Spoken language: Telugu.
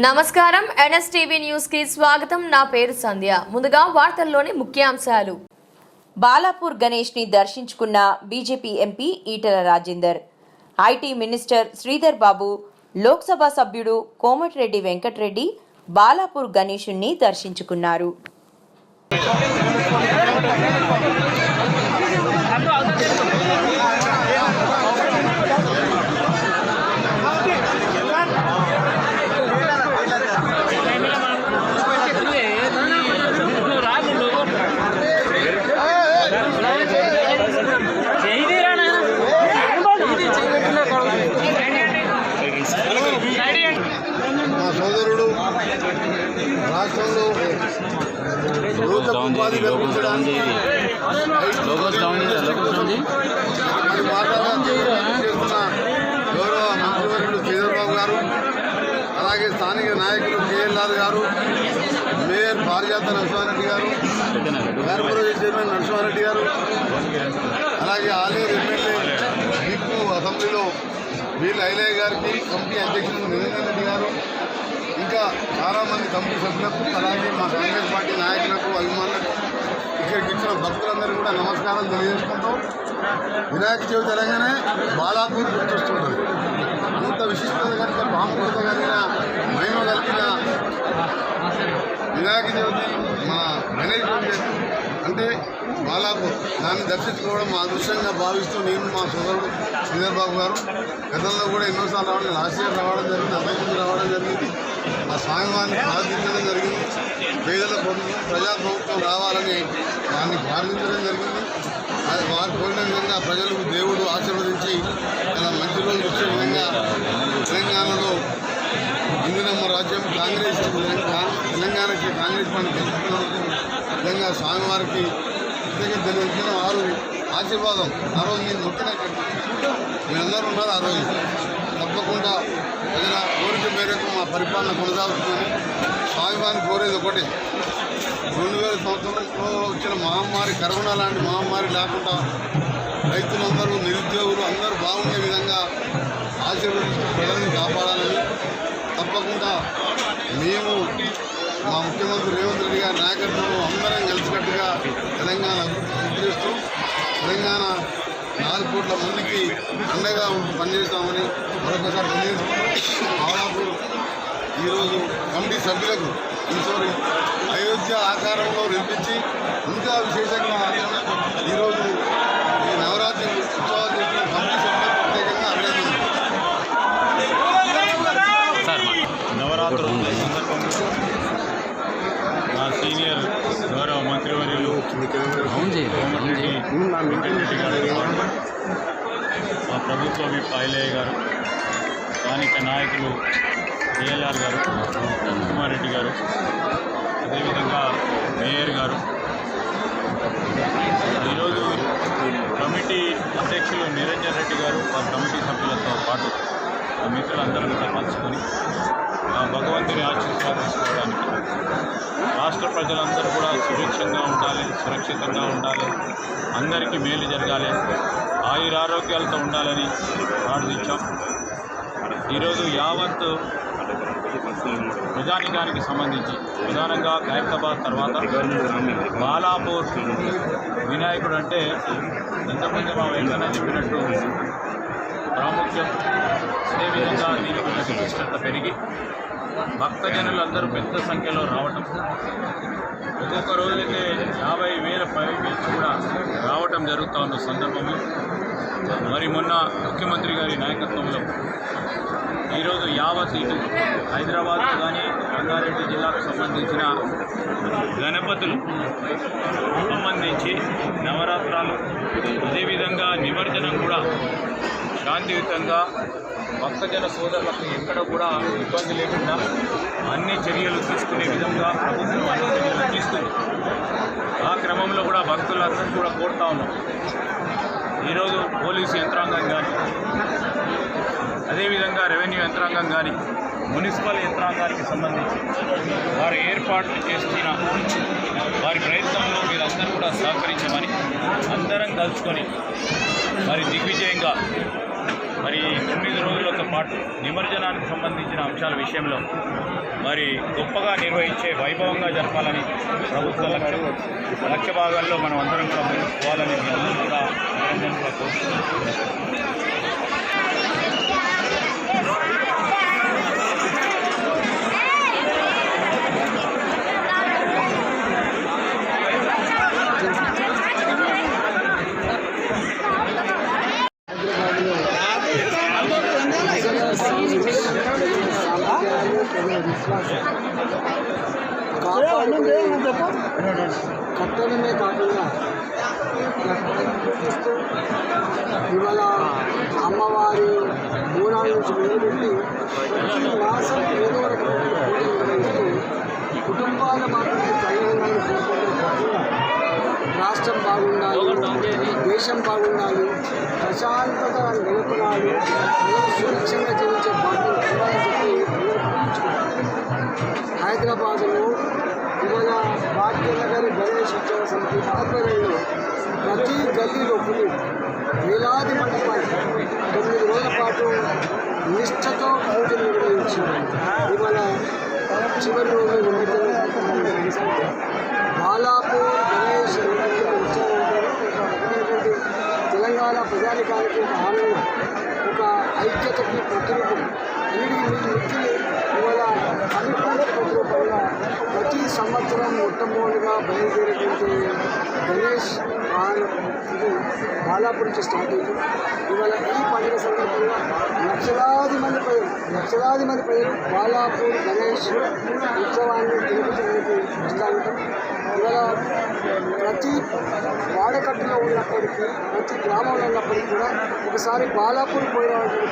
నమస్కారం ఎన్ఎస్టీవీ న్యూస్ కి స్వాగతం. నా పేరు సంధ్య. ముందుగా వార్తల్లోని ముఖ్యాంశాలు. బాలాపూర్ గణేష్ ని దర్శించుకున్న BJP MP Etela Rajender, IT minister Sridhar Babu, Lok Sabha సభ్యుడు కోమటిరెడ్డి వెంకటరెడ్డి బాలాపూర్ గణేశుణ్ణి దర్శించుకున్నారు. రాష్ట్రంలో ఉపాధి కల్పించడానికి గౌరవ మంత్రివర్యులు శ్రీధర్బాబు గారు, అలాగే స్థానిక నాయకులు కేఎల్ఆర్ గారు, మేయర్ పారిజాత నరసింహారెడ్డి గారు, కార్పొరేషన్ చైర్మన్ నరసింహారెడ్డి గారు, అలాగే ఆలేరు ఎమ్మెల్యే విప్పు అసెంబ్లీలో వీళ్ళ ఐలయ్య గారికి, కమిటీ అధ్యక్షులు నిరంజన్ రెడ్డి గారు, ఇంకా చాలామంది కమిటీ సభ్యులకు, అలాగే మా కాంగ్రెస్ పార్టీ నాయకులకు, అభిమానులకు, ఇక్కడికి ఇచ్చిన భక్తులందరూ కూడా నమస్కారం తెలియజేసుకుంటూ, వినాయక చవితి తెలంగానే బాలాపూర్ గుర్తొస్తుంటుంది. అంత విశిష్టత కలిగిన, ప్రాముఖ్యత కలిగిన, మహిమ కలిగిన వినాయక చవితి మన గణేష్ అంటే బాలాపూర్, దాన్ని దర్శించుకోవడం మా అదృష్టంగా భావిస్తూ నేను, మా సోదరుడు శ్రీధర్ బాబు గారు గతంలో కూడా ఎన్నోసార్లు రావడం, లాస్ట్ ఇయర్ రావడం జరిగింది, అంతకుముందు రావడం జరిగింది. ఆ స్వామివారిని ప్రార్థించడం జరిగింది. పేదల ప్రజాప్రభుత్వం రావాలని వారిని ప్రార్థించడం జరిగింది. వారు కోరిన విధంగా ప్రజలకు దేవుడు ఆశీర్వదించి ఇలా మంచి రోజులు వచ్చే విధంగా తెలంగాణలో ఇందిరమ్మ రాజ్యం కాంగ్రెస్ తెలంగాణకి కాంగ్రెస్ పార్టీ గెలుపుతున్నందుకు విధంగా స్వామివారికి తెలియజేసిన వారు ఆశీర్వాదం. ఆ రోజు నేను మొక్కిన మీరందరూ ఉన్నారు. ఆ రోజు తప్పకుండా ప్రజల కోరిక మేరకు మా పరిపాలన కొనసాగుతుందని స్వామివారిని కోరేది ఒకటే, 2000 సంవత్సరంలో వచ్చిన మహమ్మారి, కరోనా లాంటి మహమ్మారి లేకుండా రైతులందరూ, నిరుద్యోగులు అందరూ బాగుండే విధంగా ఆశీర్వదిస్తూ ప్రజలను కాపాడాలని, తప్పకుండా మేము మా ముఖ్యమంత్రి రేవంత్ రెడ్డి గారి నాయకత్వంలో అందరం కలిసికట్టుగా తెలంగాణ అభివృద్ధి చేస్తూ తెలంగాణ 4 కోట్ల మందికి అండగా పనిచేస్తామని మరొకసారి తెలియజేస్తున్నాం. బాలాపూర్ ఈరోజు కమిటీ సభ్యులకు ఈసారి అయోధ్య ఆకారంలో నిర్మించి ఇంకా విశేషంగా ఈరోజు ఈ నవరాత్రి ఉత్సవాలు చేసిన కమిటీ సభ్యులకు ప్రత్యేకంగా అభినందనలు. నవరాత్రుల సందర్భంగా మా సీనియర్ గౌరవ మంత్రివర్యులు కోమటిరెడ్డి వెంకటరెడ్డి గారు, మా ప్రభుత్వ విప్ ఐలయ్య గారు, స్థానిక నాయకులు కేఎల్ఆర్ గారు, నరసింహారెడ్డి గారు, అదేవిధంగా మేయర్ గారు, ఈరోజు కమిటీ అధ్యక్షులు నిరంజన్ రెడ్డి గారు, ఆ కమిటీ సభ్యులతో పాటు ఆ మిత్రులందరూ కూడా పంచుకొని ఆ భగవంతుని ఆశీర్వాదం తీసుకోవడానికి, రాష్ట్ర ప్రజలందరూ కూడా సురక్షంగా ఉండాలి, సురక్షితంగా ఉండాలి, అందరికీ మేలు జరగాలి, ఆయురారోగ్యాలతో ఉండాలని ప్రార్థించాం. ఈరోజు యావత్ ప్రజానికానికి సంబంధించి ప్రధానంగా ఖైరతాబాద్ తర్వాత బాలాపూర్ వినాయకుడు అంటే ఇంతకుముందు మా వెంకన్న చెప్పినట్టు ప్రాముఖ్యం, అదేవిధంగా దీనికి విశిష్టత పెరిగి భక్తజనులందరూ పెద్ద సంఖ్యలో రావటం, ఒక్కొక్క రోజులైతే 50,000 పైకి కూడా రావటం జరుగుతూ ఉన్న సందర్భంలో మరి మొన్న ముఖ్యమంత్రి గారి నాయకత్వంలో ఈరోజు యావత్ ఇటు హైదరాబాద్ కానీ రంగారెడ్డి జిల్లాకు సంబంధించిన గణపతులు సంబంధించి నవరాత్రాలు, అదేవిధంగా నిమజ్జనం కూడా శాంతియుతంగా భక్తజన సోదరులకు ఎక్కడ కూడా ఇబ్బంది లేకుండా అన్ని చర్యలు తీసుకునే విధంగా ప్రభుత్వం అన్ని చర్యలు తీసుకుంది. ఆ క్రమంలో కూడా భక్తులందరూ కూడా కోరుతా ఉన్నాం. ఈరోజు పోలీసు యంత్రాంగం కానీ, అదేవిధంగా రెవెన్యూ యంత్రాంగం కానీ, మున్సిపల్ యంత్రాంగానికి సంబంధించి వారు ఏర్పాట్లు చేస్తున్న వారి ప్రయత్నంలో మీరందరూ కూడా సహకరించమని అందరం కలుసుకొని మరి దిగ్విజయంగా మరి 9 రోజులతో పాటు నిమజ్జనానికి సంబంధించిన అంశాల విషయంలో మరి గొప్పగా నిర్వహించే వైభవంగా జరపాలని ప్రభుత్వ లక్ష్య భాగాల్లో మనం అందరం కూడా ముందుకు పోవాలని మీ అందరూ కూడా అభినందనలు కోరుతున్నాం. కట్టడమే కాకుండా ఇవాళ అమ్మవారి మూలాల నుంచి మొదలుపెట్టి ప్రతి మాసం ఏదో రకమైన పూజలు నిర్వహిస్తూ కుటుంబాల మాత్రమే కళ్యాణాన్ని కోరుకోవడం కాకుండా రాష్ట్రం బాగుండాలి, దేశం బాగుండాలి, ప్రశాంతత నెలకొనాలి, సురక్షంగా జీవించే బాధ్యత ఉండాలని చెప్పి హైదరాబాద్లో ఇవాళ భాగ్యనగర్ గణేష్ ఉత్సవ సమితి ఆధ్వర్యంలో ప్రతి గల్లీలో వేలాది మండపాలు 9 రోజుల పాటు నిష్ఠతో పూజలు నిర్వహించి ఇవాళ చివరి రోజు నిమజ్జనం కార్యక్రమాలు నిర్వహిస్తారు. బాలాపూర్ గణేష్ నిమజ్జన ఉత్సవం అంటే తెలంగాణ ప్రజానికానికి ఒక ఆనందం, ఒక ఐక్యతకి ప్రతిరూపం. అన్నిటికీ మిక్కిలి ఇవాళ అనుకూల ప్రతిరూపంగా ప్రతి సంవత్సరం మొట్టమొదటిగా బయలుదేరేటువంటి గణేష్ ఇది బాలాపూర్ నుంచి స్టార్ట్ అయింది. ఇవాళ ఈ పండుగ సందర్భంగా లక్షలాది మంది ప్రజలు బాలాపూర్ గణేష్ ఉత్సవాన్ని తిరుగుతున్నది వస్తాను. ఇవాళ ప్రతి వాడకట్టులో ఉన్నప్పటికీ, ప్రతి గ్రామంలో ఉన్నప్పటికీ కూడా ఒకసారి బాలాపూర్ పోయినటువంటి